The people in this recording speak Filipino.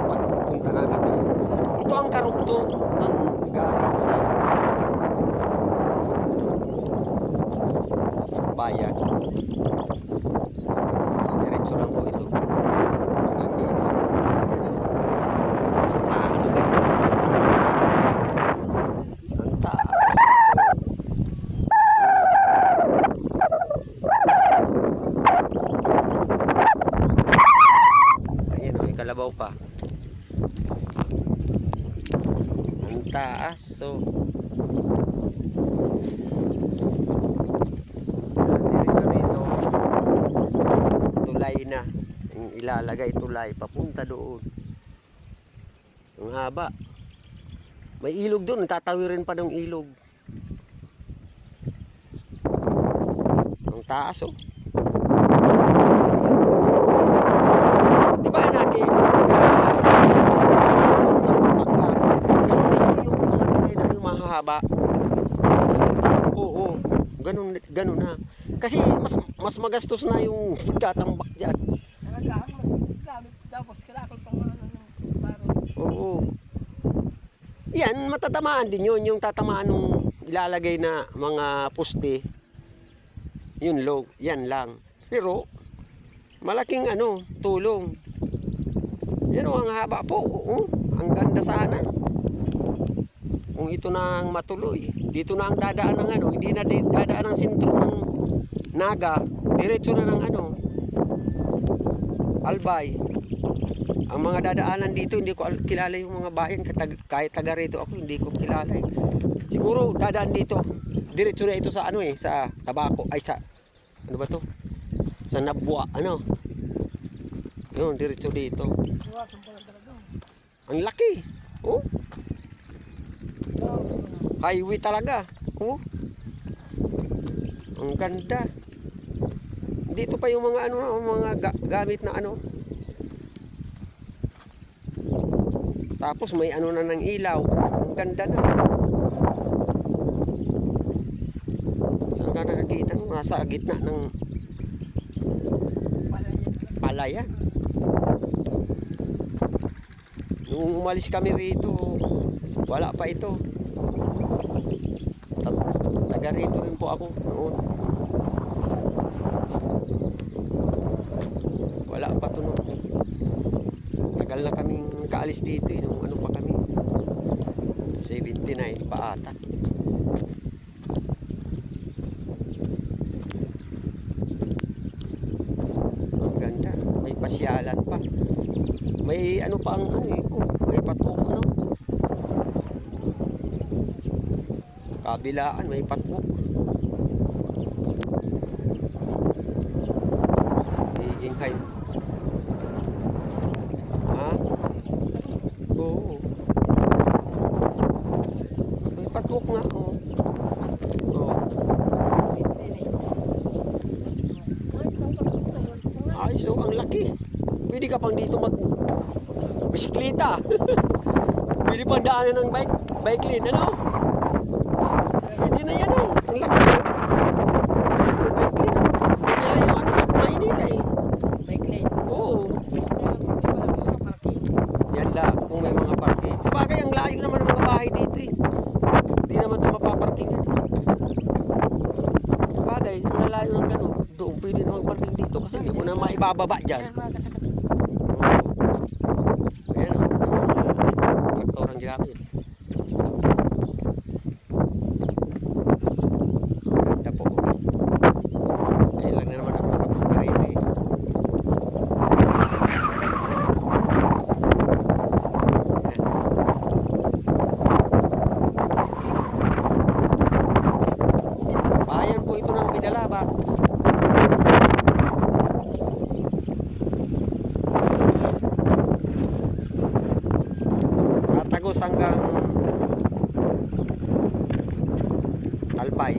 Pagpunta namin doon. Ito ang karugtong ng galing sa bayan. Diretso lang po ito. Hanggang dito. Ang taas na ito. Ang taas. Ayan, may kalabaw pa. Ang taas. So, diretso rito. Tulay na. Yung ilalagay tulay. Papunta doon. Ang haba. May ilog doon. Tatawirin pa ng ilog. Ang taas, oh. Di ba natin yung mahahaba? Oo, ganun na. Kasi mas magastos na yung pagtatambak dyan. Talaga, mas gamit. Tapos kalakol pang mga baro. Oo. Yan, matatamaan din yun. Yung tatamaan ng ilalagay na mga poste. Yun low, yan lang. Pero, malaking tulong. Yan o, ang haba po. Oo, ang ganda sana. Kung ito na ang matuloy. Dito na ang dadaan ng hindi na dadaan ng sentro ng Naga. Diretso na ng Albay. Ang mga dadaanan dito, hindi ko kilala yung mga bayan. Kahit taga rito ako, hindi ko kilala eh. Siguro dadaan dito. Diretso na ito sa sa Tabako. Ay sa, ano ba to? Sa Nabwa, Yun, diretso dito. Iwasan pa lang talaga. Ang laki. Oh. Highway talaga. Oh. Ang ganda. Dito pa yung mga mga gamit na Tapos may na ng ilaw. Ang ganda na. Saan ka nakakita? Nasa gitna ng palayan. Nung umalis kami rito, wala pa ito. Taga rito rin po ako noon. Wala pa ito noon. Tagal na kaming kaalis dito nung pa kami. 79 pa ata. Ang ganda. May pasyalan pa. May pa ang may patok kabilaan may patok. Higing height. Ha? Oo. May patok nga Oo. Ay, so ang laki. Pwede ka pang dito bisikleta. Pwede pang daanan ng bike lane, Pwede na yan Ang laki. Bike lane. Pwede na yung sa Maynila Bike lane. Oo. Yan lang, kung may mga parking. Sabagay, ang layo naman ng mga bahay dito Hindi naman ito mapaparkingan. Sabagay, ang layo ng doon pwede na magparking dito kasi hindi mo na maibababa dyan. Ayan traktor ang ginamit. Ganda po. Ayun lang na naman ako nakapunta rito Bayan po ito ng Pinalaba. Tatagos hanggang Albay.